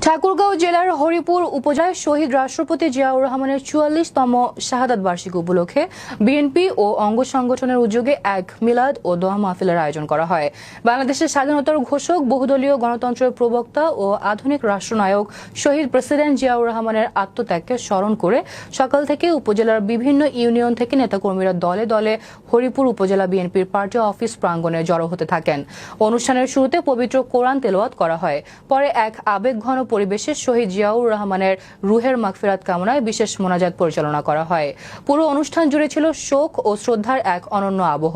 ঠাকুরগাঁও জেলার হরিপুর উপজেলায় শহীদ রাষ্ট্রপতি জিয়াউর রহমানের ৪৪তম শাহাদাত বার্ষিকী উপলক্ষে বিএনপি ও অঙ্গ সংগঠনের উদ্যোগে এক মিলাদ ও দোয়া মাহফিলের আয়োজন করা হয়। বাংলাদেশের স্বাধীনতার ঘোষক, বহুদলীয় গণতন্ত্রের প্রবক্তা ও আধুনিক রাষ্ট্রনায়ক শহীদ প্রেসিডেন্ট জিয়াউর রহমানের আত্মত্যাগকে স্মরণ করে সকাল থেকে উপজেলার বিভিন্ন ইউনিয়ন থেকে নেতাকর্মীরা দলে দলে হরিপুর উপজেলা বিএনপির পার্টি অফিস প্রাঙ্গণে জড়ো হতে থাকেন। অনুষ্ঠানের শুরুতে পবিত্র কোরআন তেলাওয়াত করা হয়। পরে এক আবেগঘন পরিবেশে শহীদ জিয়াউর রহমানের রুহের মাগফিরাত কামনায় বিশেষ মোনাজাত পরিচালনা করা হয়। পুরো অনুষ্ঠান জুড়ে ছিল শোক ও শ্রদ্ধার এক অনন্য আবহ।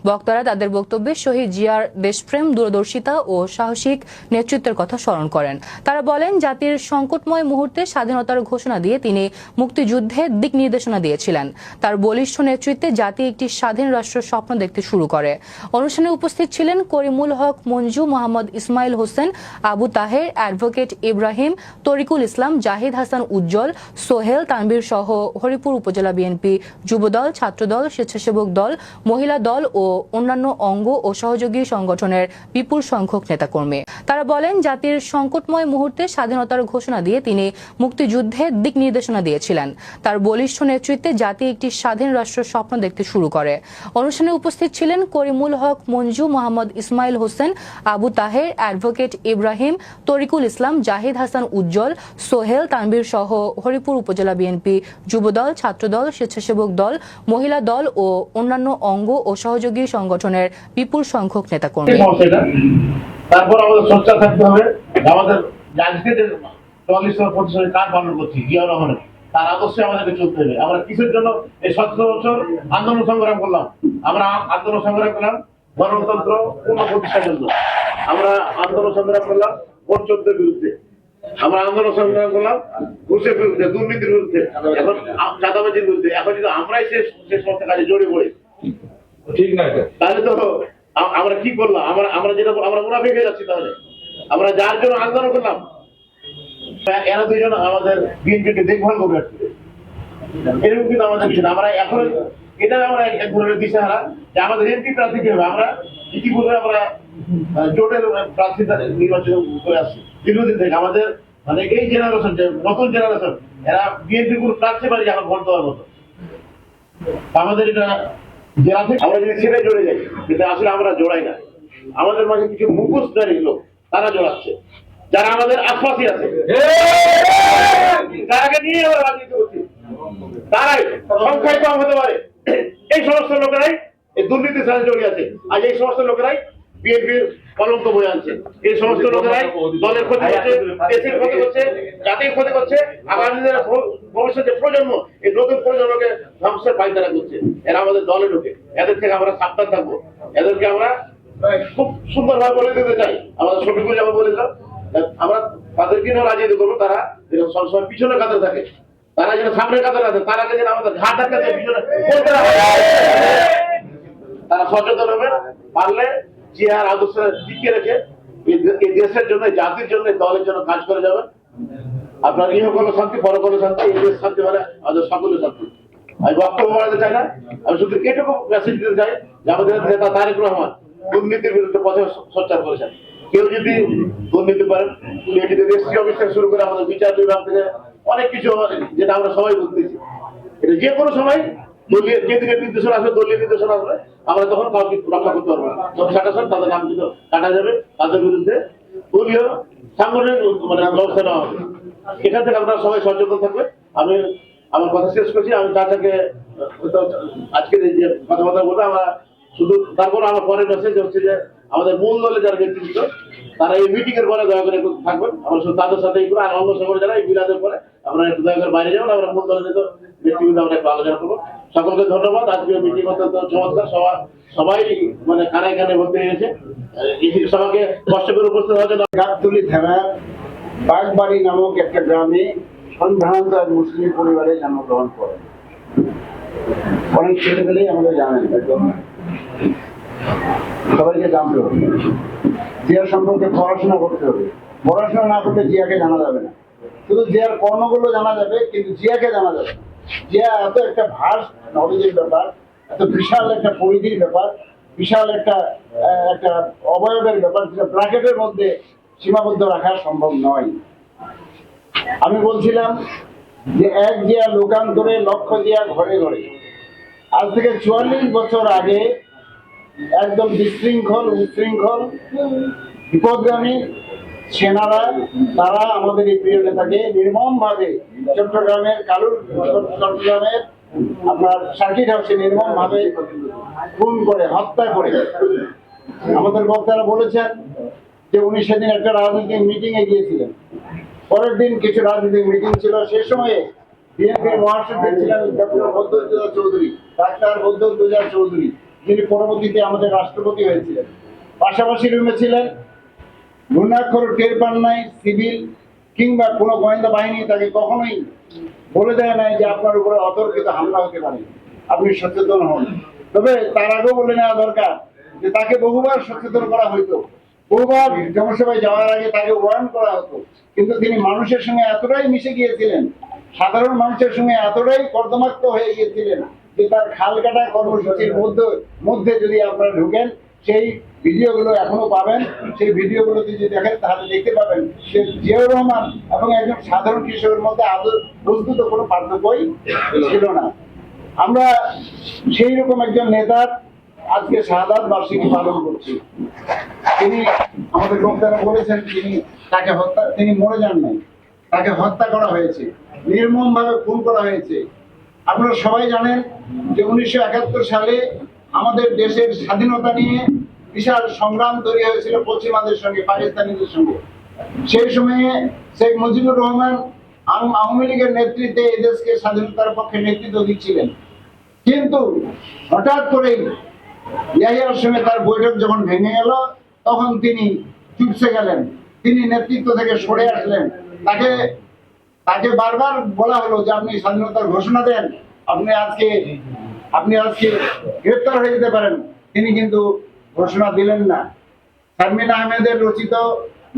বক্তারা তাদের বক্তব্যে শহীদ জিয়ার দেশপ্রেম, দূরদর্শিতা ও সাহসিক নেতৃত্বের কথা স্মরণ করেন। তারা বলেন, জাতির সংকটময় মুহূর্তে স্বাধীনতার ঘোষণা দিয়ে তিনি মুক্তিযুদ্ধের দিক নির্দেশনা দিয়েছিলেন। তার বলিষ্ঠ নেতৃত্বে জাতি একটি স্বাধীন রাষ্ট্রের স্বপ্ন দেখতে শুরু করে। অনুষ্ঠানে উপস্থিত ছিলেন করিমুল হক মঞ্জু, মোহাম্মদ ইসমাইল হোসেন, আবু তাহের, অ্যাডভোকেট ইব্রাহিম, তরিকুল ইসলাম, জাহিদ হাসান উজ্জ্বল, সোহেল, তানবীর সহ হরিপুর উপজেলা বিএনপি যুবদল, ছাত্রদল, স্বেচ্ছাসেবক দল, মহিলা দল ও অন্যান্য অঙ্গ ও সহযোগী সংগঠনের বিপুল সংখ্যক নেতাকর্মী। তারা বলেন, জাতির সংকটময় মুহূর্তে স্বাধীনতার ঘোষণা দিয়ে তিনি মুক্তিযুদ্ধের দিক নির্দেশনা দিয়েছিলেন। তার বলিষ্ঠ নেতৃত্বে জাতি একটি স্বাধীন রাষ্ট্রের স্বপ্ন দেখতে শুরু করে। অনুষ্ঠানে উপস্থিত ছিলেন করিমুল হক মঞ্জু, মোহাম্মদ ইসমাইল হোসেন, আবু তাহের, অ্যাডভোকেট ইব্রাহিম, তরিকুল ইসলাম, জাহিদ হাসান উজ্জ্বল, সোহেল, তানবীর সহ হরিপুর উপজেলা বিএনপি যুবদল, ছাত্রদল, স্বেচ্ছাসেবক দল, মহিলা দল ও অন্যান্য অঙ্গ ও সহযোগী সংগঠনের বিপুল সংখ্যক নেতাকর্মী। তারপর আমাদের সোচ্চার থাকতে হবে। আমাদের আজকে যে ৪৪ কাজ পালন করছি জিয়াউর রহমানের, তার আদর্শে আমাদেরকে চলতে হবে। আমরা কিসের জন্য এই ১৭ বছর আন্দোলন সংগ্রাম করলাম? আমরা আন্দোলন সংগ্রাম করলাম গণতন্ত্র পুনঃপ্রতিষ্ঠার জন্য। আমরা আন্দোলন সংগ্রাম করলাম ভোট চোরদের বিরুদ্ধে। আমরা আন্দোলন সংগ্রাম করলাম ঘুষের বিরুদ্ধে, দুর্নীতির বিরুদ্ধে, এখন চাঁদাবাজির বিরুদ্ধে। এখন যদি আমরাই সে সমস্ত কাজে জড়িয়ে পড়ি, ঠিক না? তাহলে তো আমরা কি করলাম? আমরা যেটা আমরা মুনাফিক হয়ে যাচ্ছি। তাহলে আমরা যার জন্য আন্দোলন করলাম, এরা দুইজন আমাদের বিএনপিকে দেখভাল করবে, এরকম কিন্তু আমাদের কিছু না। আমরা এখন এটা আমরা এক ধরনের দিশাহারা যে আমাদের এমপি প্রার্থী কি হবে। আমরা ইতিপূর্বে আমরা জোটের প্রার্থী নির্বাচন করে আসছি দীর্ঘদিন থেকে। আমাদের মানে এই জেনারেশন, যে নতুন জেনারেশন, এরা বিএনপি কোন প্রার্থী পারি এখন ভোট দেওয়ার মতো। আমাদের এটা জেলা থেকে আমরা যদি সেটাই জড়ে যাই, কিন্তু আসলে আমরা জোড়াই না। আমাদের মাঝে কিছু মুখোশধারী লোক, তারা জড়াচ্ছে, যারা আমাদের আশপাশে আছে, তারাকে নিয়ে আমরা রাজনীতি করছি। তারাই সংখ্যায় কম হতে পারে, এই সমস্ত লোকেরাই এই দুর্নীতির সাথে জড়িয়ে আছে। আজ এই সমস্ত লোকেরাই বিএনপির কলঙ্ক বয়ে আনছে। এই সমস্ত লোকেরাই দলের ক্ষতি করছে, দেশের ক্ষতি করছে, জাতির ক্ষতি করছে। আগামী দিনের ভবিষ্যতে প্রজন্ম, এই নতুন প্রজন্মকে ধ্বংসের পায়তারা করছে। এরা আমাদের দলে ঢুকে, এদের থেকে আমরা সাবধান থাকবো। এদেরকে আমরা খুব সুন্দরভাবে বলে দিতে চাই। আমাদের শফিকুল যেমন বলেছিলাম, আমরা তাদেরকে নিয়েও রাজনীতি করবো। তারা সবসময় পিছনে কাতারে থাকে, তারা যেন সামনের কাতারে আছে। তারা যেন আমাদের ঘাট ধাক্কাতে পিছনে বলতে না, তারা সচেতন হবে। পারলে জিয়ার আদর্শ টিকে রেখে এই দেশের জন্য, জাতির জন্য, দলের জন্য কাজ করে যাবেন। আপনার ইহকল শান্তি, পরকল শান্তি, এই দেশ শান্তি মানে আমাদের সকলের শান্তি। আমি বক্তব্য বাড়াতে চাই না, আমি শুধু এটুকু মেসেজ দিতে চাই যে আমাদের নেতা তারেক রহমান দুর্নীতির বিরুদ্ধে পথে সোচ্চার করেছেন। কেউ যদি দুর্নীতি করেন, রেজিস্ট্রি অফিস থেকে শুরু করে আমাদের বিচার বিভাগ থেকে অনেক কিছু, যেটা আমরা সবাই বুঝতেছি, এটা যে কোনো সময় দলীয় যেদিকে নির্দেশনা আসবে, দলীয় নির্দেশনা আসবে, আমরা তখন কাউকে রক্ষা করতে পারবো না। তখন তাদের নাম কিন্তু কাটা যাবে, তাদের বিরুদ্ধে দলীয় সাংগঠনিক মানে ব্যবস্থা নেওয়া হবে। এখান থেকে আপনারা সবাই সচেতন থাকবে। আমি আমার কথা শেষ করছি। আমি তাকে আজকে যে কথাবার্তা বলবো, আমরা শুধু তারপর আমার পরের মেসেজ হচ্ছে যে আমাদের মূল দলে যারা নেতৃত্ব, তারা এই মিটিং এর পরে দয়া করে একটু থাকবেন। আমরা শুধু তাদের সাথে এই করে, আর অন্য সময় যারা এই বিলাদের পরে আমরা একটু দয়া করে বাইরে যাবেন। আমরা মূল দলের নেতৃত্ব আমরা একটু আলোচনা করবো। সকলকে ধন্যবাদ। আজকে মিটিং অত্যন্ত চমৎকার, সবাই মানে কানে কানে ভর্তি হয়েছে। এই সবাইকে কষ্ট করে উপস্থিত হওয়ার জন্য। গাবতলী থানার বাগবাড়ি নামক একটা গ্রামে সম্ভ্রান্ত এক মুসলিম পরিবারে জন্মগ্রহণ করেন। অনেক ছেলেপেলেই আমাদের জানেন, সবাইকে জানতে হবে, জিয়ার সম্পর্কে পড়াশোনা করতে হবে। পড়াশোনা না করলে জিয়াকে জানা যাবে না। শুধু জিয়ার কর্মগুলো জানা যাবে, কিন্তু জিয়াকে জানা যাবে না। জিয়া এত একটা ভাস্ট নলেজের ব্যাপার, এত বিশাল একটা পরিধির ব্যাপার, বিশাল একটা অবয়বের ব্যাপার, যেটা ব্র্যাকেটের মধ্যে সীমাবদ্ধ রাখা সম্ভব নয়। আমি বলছিলাম যে এক জিয়া লোকান্তরে লক্ষ জিয়া ঘরে ঘরে। আজ থেকে ৪৪ বছর আগে একদম বিশৃঙ্খল উশৃঙ্খল বিপদগামী সেনারা তারা আমাদের এই প্রিয় নেতাকে নির্মমভাবে চট্টগ্রামের চট্টগ্রামের আপনার সার্কিট হাউসে নির্মমভাবে খুন করে হত্যা করে। আমাদের বক্তারা বলেছেন যে উনি সেদিন একটা রাজনৈতিক মিটিং এ গিয়েছিলেন, পরের দিন কিছু রাজনৈতিক মিটিং ছিল। সে সময়ে বিএনপির মহাসচিব ছিলেন ডক্টর বদরুদ্দোজা চৌধুরী, ডাক্তার বদরুদ্দোজা চৌধুরী, যিনি পরবর্তীতে আমাদের রাষ্ট্রপতি হয়েছিলেন। পাশাপাশি রুমে ছিলেন ঘূর্ণাক্ষর টের পান নাই সিভিল কিংবা কোনো গোয়েন্দা বাহিনী তাকে কখনোই বলে দেয় নাই যে আপনার উপরে অতর্কিত হামলা হতে পারে, আপনি সচেতন হন। তবে তার আগেও বলে নেওয়া দরকার যে তাকে বহুবার সচেতন করা হইতো, বহুবার জনসভায় যাওয়ার আগে তাকে ওয়ার্ন করা হতো, কিন্তু তিনি মানুষের সঙ্গে এতটাই মিশে গিয়েছিলেন, সাধারণ মানুষের সঙ্গে এতটাই কর্দমাক্ত হয়ে গিয়েছিলেন যে তার খাল কাটা কর্মসূচির মধ্যে যদি আপনারা ঢুকেন, সেই ভিডিওগুলো এখনো পাবেন। সেই ভিডিওগুলোতে যদি দেখেন তাহলে দেখতে পাবেন যে জিয়াউর রহমান এবং একজন সাধারণ কৃষকের মধ্যে আদৌ বস্তুত কোনো পার্থক্যই ছিল না। আমরা সেই রকম একজন নেতার আজকে শাহাদাত বার্ষিকী পালন করছি। তিনি আমাদের বক্তারা বলেছেন তিনি মরে যান নাই, তাকে হত্যা করা হয়েছে, নির্মমভাবে খুন করা হয়েছে। আপনারা সবাই জানেন যে 1971 সালে আমাদের দেশের স্বাধীনতা নিয়ে বিশাল সংগ্রাম তৈরি হয়েছিল পশ্চিমাদের সঙ্গে, পাকিস্তানিদের সঙ্গে। সেই সময়ে শেখ মুজিবুর রহমান আওয়ামী লীগের নেতৃত্বে এই দেশকে স্বাধীনতার পক্ষে নেতৃত্ব দিচ্ছিলেন। কিন্তু হঠাৎ করেই ইয়াহিয়ার সঙ্গে তার বৈঠক যখন ভেঙে গেল, তখন তিনি চুপসে গেলেন, তিনি নেতৃত্ব থেকে সরে আসলেন। তাকে বারবার বলা হলো যে আপনি স্বাধীনতার ঘোষণা দেন, আপনি আজকে গ্রেফতার হয়ে যেতে পারেন। তিনি কিন্তু ঘোষণা দিলেন না। শারমিন আহমেদের রচিত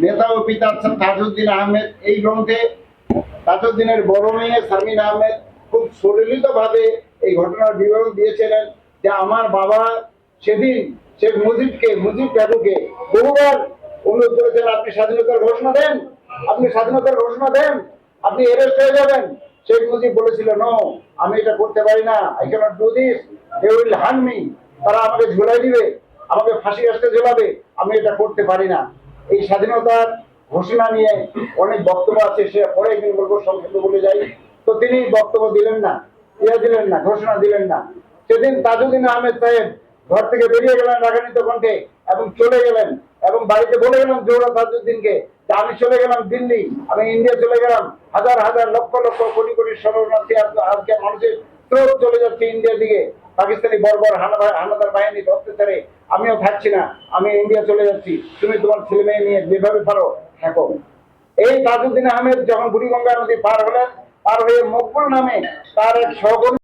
নেতা ও পিতা তাজউদ্দিন আহমেদ এই গ্রন্থে তাজউদ্দিনের বড় মেয়ে শারমিন আহমেদ খুব সলিলিত ভাবে এই ঘটনার বিবরণ দিয়েছিলেন যে আমার বাবা সেদিন শেখ মুজিব বাবুকে বহুবার অনুরোধ করেছেন, আপনি স্বাধীনতার ঘোষণা দেন, আপনি স্বাধীনতার ঘোষণা দেন, আপনি অ্যারেস্ট হয়ে যাবেন। শেখ মুজিব বলেছিল নো, আমি এটা করতে পারি না, I can't do this, they will hang me, তারা আমাকে ঝুলাই দিবে, আমাকে ফাঁসি কাস্টে ঝোলাবে, আমি এটা করতে পারি না। এই স্বাধীনতার ঘোষণা নিয়ে অনেক বক্তব্য আছে, সে পরে একদিন বলবো, সংক্ষেপে বলে যাই। তো তিনি বক্তব্য দিলেন না, ঘোষণা দিলেন না। সেদিন তাজউদ্দিন আহমেদ সাহেব ঘর থেকে বেরিয়ে গেলেন রাগান্বিত কণ্ঠে এবং চলে গেলেন, এবং বাড়িতে বলে গেলেন জোহরা তাজউদ্দিনকে যে আমি চলে গেলাম দিল্লি, আমি ইন্ডিয়া চলে গেলাম, হাজার হাজার লক্ষ লক্ষ কোটি কোটি শরণার্থী আজকে মানুষের স্রোত চলে যাচ্ছে ইন্ডিয়ার দিকে, পাকিস্তানি বর্বর হানাদার বাহিনীর অত্যাচারে আমিও থাকছি না, আমি ইন্ডিয়া চলে যাচ্ছি, তুমি তোমার ছেলে মেয়ে নিয়ে যেভাবে পারো থাকো। এই তাজউদ্দিন আহমেদ যখন বুড়িগঙ্গা নদী পার হলেন, পার হয়ে মকবুল নামে তার এক সহকর্মী